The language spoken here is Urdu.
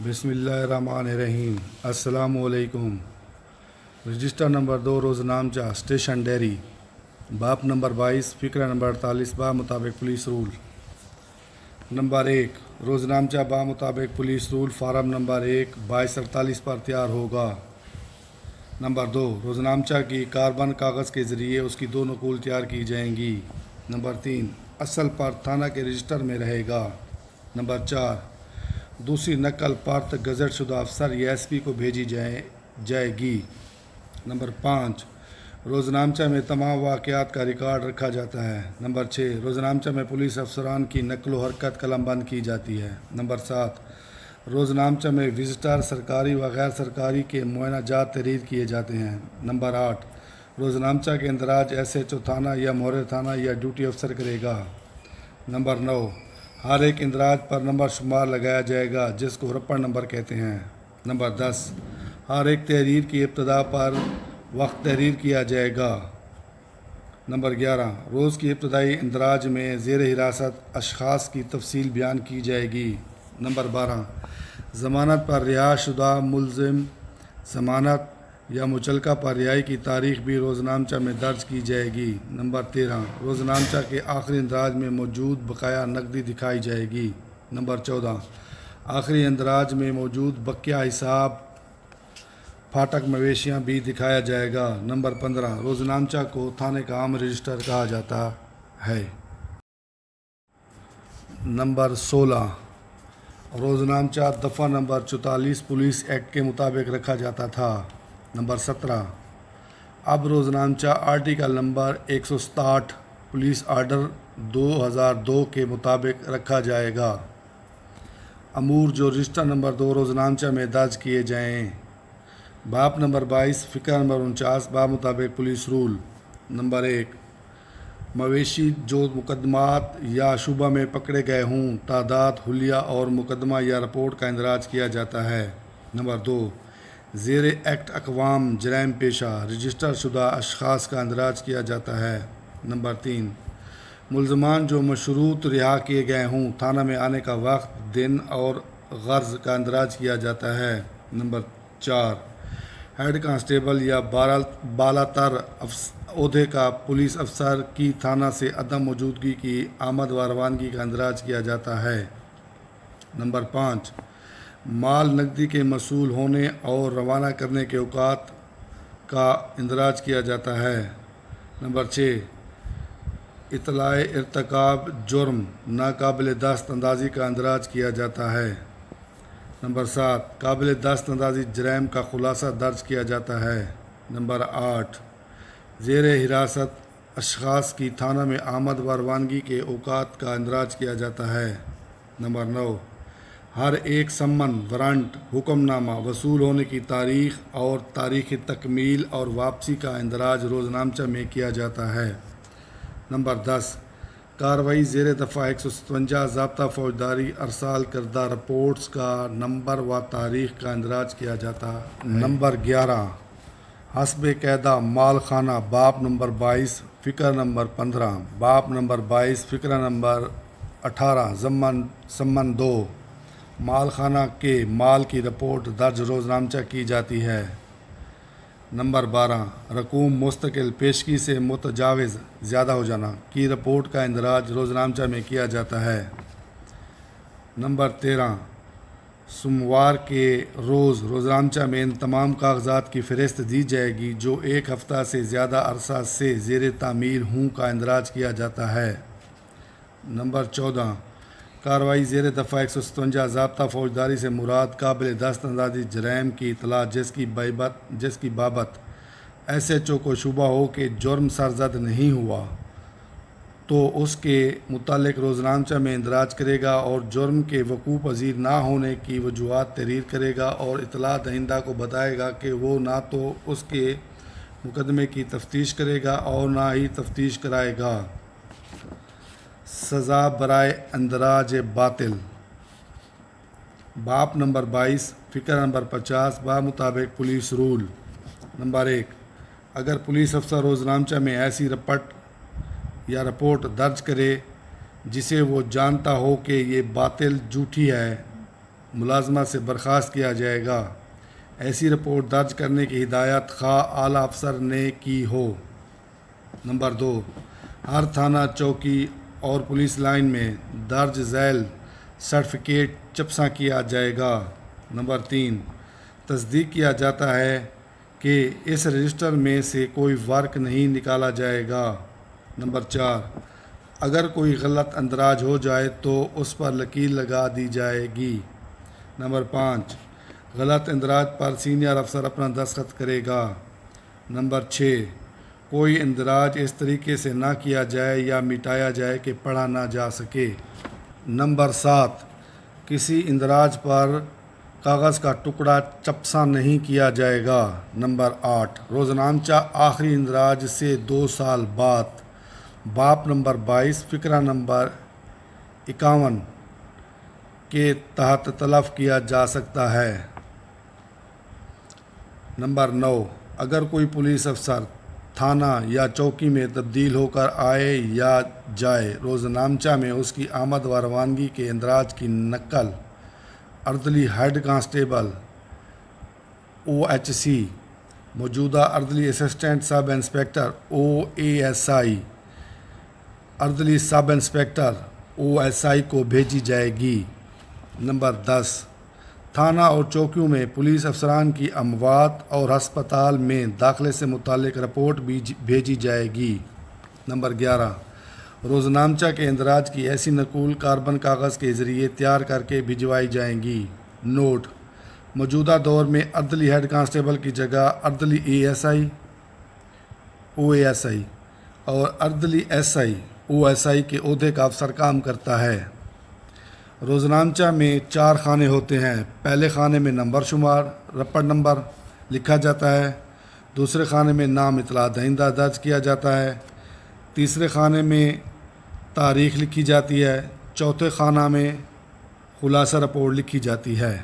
بسم اللہ الرحمن الرحیم۔ السلام علیکم۔ رجسٹر نمبر 2 روزنامچہ اسٹیشن ڈیری، باب نمبر 22 فقرہ نمبر 48 با مطابق پولیس رول۔ نمبر 1 روزنامچہ با مطابق پولیس رول فارم نمبر 1 2248 پر تیار ہوگا۔ نمبر 2 روزنامچہ کی کاربن کاغذ کے ذریعے اس کی 2 نقول تیار کی جائیں گی۔ نمبر 3 اصل پر تھانہ کے رجسٹر میں رہے گا۔ نمبر 4 دوسری نقل پرت گزٹ شدہ افسر یا ایس پی کو بھیجی جائے گی۔ نمبر 5 روزنامچہ میں تمام واقعات کا ریکارڈ رکھا جاتا ہے۔ نمبر 6 روزنامچہ میں پولیس افسران کی نقل و حرکت قلم بند کی جاتی ہے۔ نمبر 7 روزنامچہ میں وزٹر سرکاری و غیر سرکاری کے معائنہ جات تحریر کیے جاتے ہیں۔ نمبر 8 روزنامچہ کے اندراج ایس ایچ او تھانہ یا محرر تھانہ یا ڈیوٹی افسر کرے گا۔ نمبر 9 ہر ایک اندراج پر نمبر شمار لگایا جائے گا جس کو رپڑ نمبر کہتے ہیں۔ نمبر 10 ہر ایک تحریر کی ابتدا پر وقت تحریر کیا جائے گا۔ نمبر 11 روز کی ابتدائی اندراج میں زیر حراست اشخاص کی تفصیل بیان کی جائے گی۔ نمبر 12 ضمانت پر رہا شدہ ملزم ضمانت یا مچلقہ پر رہائی کی تاریخ بھی روزنامچہ میں درج کی جائے گی۔ نمبر 13 روزنامچہ کے آخری اندراج میں موجود بقایا نقدی دکھائی جائے گی۔ نمبر 14 آخری اندراج میں موجود بقیہ حساب پھاٹک مویشیاں بھی دکھایا جائے گا۔ نمبر 15 روزنامچہ کو تھانے کا عام رجسٹر کہا جاتا ہے۔ نمبر 16 روزنامچہ دفعہ نمبر 44 پولیس ایکٹ کے مطابق رکھا جاتا تھا۔ نمبر 17 اب روزنامچہ آرٹیکل نمبر 167 پولیس آرڈر 2002 کے مطابق رکھا جائے گا۔ امور جو رجسٹر نمبر 2 روزنامچہ میں درج کیے جائیں۔ باب نمبر 22 فقرہ نمبر 49 با مطابق پولیس رول۔ نمبر 1 مویشی جو مقدمات یا شبہ میں پکڑے گئے ہوں، تعداد، حلیہ اور مقدمہ یا رپورٹ کا اندراج کیا جاتا ہے۔ نمبر 2 زیر ایکٹ اقوام جرائم پیشہ رجسٹر شدہ اشخاص کا اندراج کیا جاتا ہے۔ نمبر 3 ملزمان جو مشروط رہا کیے گئے ہوں، تھانہ میں آنے کا وقت، دن اور غرض کا اندراج کیا جاتا ہے۔ نمبر 4 ہیڈ کانسٹیبل یا بالاتر عہدے کا پولیس افسر کی تھانہ سے عدم موجودگی کی آمد و روانگی کا اندراج کیا جاتا ہے۔ نمبر 5 مال نقدی کے موصول ہونے اور روانہ کرنے کے اوقات کا اندراج کیا جاتا ہے۔ نمبر 6 اطلاع ارتکاب جرم ناقابل دست اندازی کا اندراج کیا جاتا ہے۔ نمبر 7 قابل دست اندازی جرائم کا خلاصہ درج کیا جاتا ہے۔ نمبر 8 زیر حراست اشخاص کی تھانہ میں آمد و روانگی کے اوقات کا اندراج کیا جاتا ہے۔ نمبر 9 ہر ایک سمن، وارنٹ، حکم نامہ وصول ہونے کی تاریخ اور تاریخ تکمیل اور واپسی کا اندراج روزنامچہ میں کیا جاتا ہے۔ نمبر 10 کارروائی زیر دفعہ 157 ضابطہ فوجداری ارسال کردہ رپورٹس کا نمبر و تاریخ کا اندراج کیا جاتا ہے۔ نمبر 11 حسب قاعدہ مال خانہ باب نمبر 22 فقرہ نمبر 15 باب نمبر 22 فقرہ نمبر 18 ضمن 2 مال خانہ کے مال کی رپورٹ درج روزنامچہ کی جاتی ہے۔ نمبر 12 رقوم مستقل پیشگی سے متجاوز زیادہ ہو جانا کی رپورٹ کا اندراج روزنامچہ میں کیا جاتا ہے۔ نمبر 13 سوموار کے روز روزنامچہ میں ان تمام کاغذات کی فہرست دی جائے گی جو 1 ہفتہ سے زیادہ عرصہ سے زیر تعمیل ہوں کا اندراج کیا جاتا ہے۔ نمبر 14 کارروائی زیر دفعہ 157 ضابطہ فوجداری سے مراد قابل دست اندازی جرائم کی اطلاع جس کی بابت ایس ایچ او کو شبہ ہو کہ جرم سرزد نہیں ہوا تو اس کے متعلق روزنامچہ میں اندراج کرے گا اور جرم کے وقوع پذیر نہ ہونے کی وجوہات تحریر کرے گا اور اطلاع دہندہ کو بتائے گا کہ وہ نہ تو اس کے مقدمے کی تفتیش کرے گا اور نہ ہی تفتیش کرائے گا۔ سزا برائے اندراج باطل۔ باب نمبر 22 فقرہ نمبر 50 با مطابق پولیس رول۔ نمبر 1 اگر پولیس افسر روزنامچہ میں ایسی رپٹ یا رپورٹ درج کرے جسے وہ جانتا ہو کہ یہ باطل جھوٹی ہے ملازمت سے برخاست کیا جائے گا۔ ایسی رپورٹ درج کرنے کی ہدایت خواہ اعلیٰ افسر نے کی ہو۔ نمبر 2، ہر تھانہ چوکی اور پولیس لائن میں درج ذیل سرٹیفکیٹ چسپاں کیا جائے گا۔ نمبر 3، تصدیق کیا جاتا ہے کہ اس رجسٹر میں سے کوئی ورق نہیں نکالا جائے گا۔ نمبر 4، اگر کوئی غلط اندراج ہو جائے تو اس پر لکیر لگا دی جائے گی۔ نمبر 5، غلط اندراج پر سینئر افسر اپنا دستخط کرے گا۔ نمبر 6، کوئی اندراج اس طریقے سے نہ کیا جائے یا مٹایا جائے کہ پڑھا نہ جا سکے۔ نمبر 7، کسی اندراج پر کاغذ کا ٹکڑا چسپاں نہیں کیا جائے گا۔ نمبر 8، روزنامچہ آخری اندراج سے 2 سال بعد باب نمبر 22 فقرہ نمبر 51 کے تحت تلف کیا جا سکتا ہے۔ نمبر 9، اگر کوئی پولیس افسر تھانہ یا چوکی میں تبدیل ہو کر آئے یا جائے، روزنامچہ میں اس کی آمد و روانگی کے اندراج کی نقل عدلی ہیڈ کانسٹیبل OHC، موجودہ عدلی اسسٹنٹ سب انسپکٹر OASI، عدلی سب انسپکٹر OSI کو بھیجی جائے گی۔ نمبر 10، تھانہ اور چوکیوں میں پولیس افسران کی اموات اور ہسپتال میں داخلے سے متعلق رپورٹ بھی بھیجی جائے گی۔ نمبر 11، روزنامچہ کے اندراج کی ایسی نقول کاربن کاغذ کے ذریعے تیار کر کے بھجوائی جائیں گی۔ نوٹ: موجودہ دور میں عدلی ہیڈ کانسٹیبل کی جگہ عدلی ASI OASI اور عدلی SI OSI کے عہدے کا افسر کام کرتا ہے۔ روزنامچہ میں 4 خانے ہوتے ہیں۔ پہلے خانے میں نمبر شمار رپٹ نمبر لکھا جاتا ہے۔ دوسرے خانے میں نام اطلاع دہندہ درج کیا جاتا ہے۔ تیسرے خانے میں تاریخ لکھی جاتی ہے۔ چوتھے خانہ میں خلاصہ رپورٹ لکھی جاتی ہے۔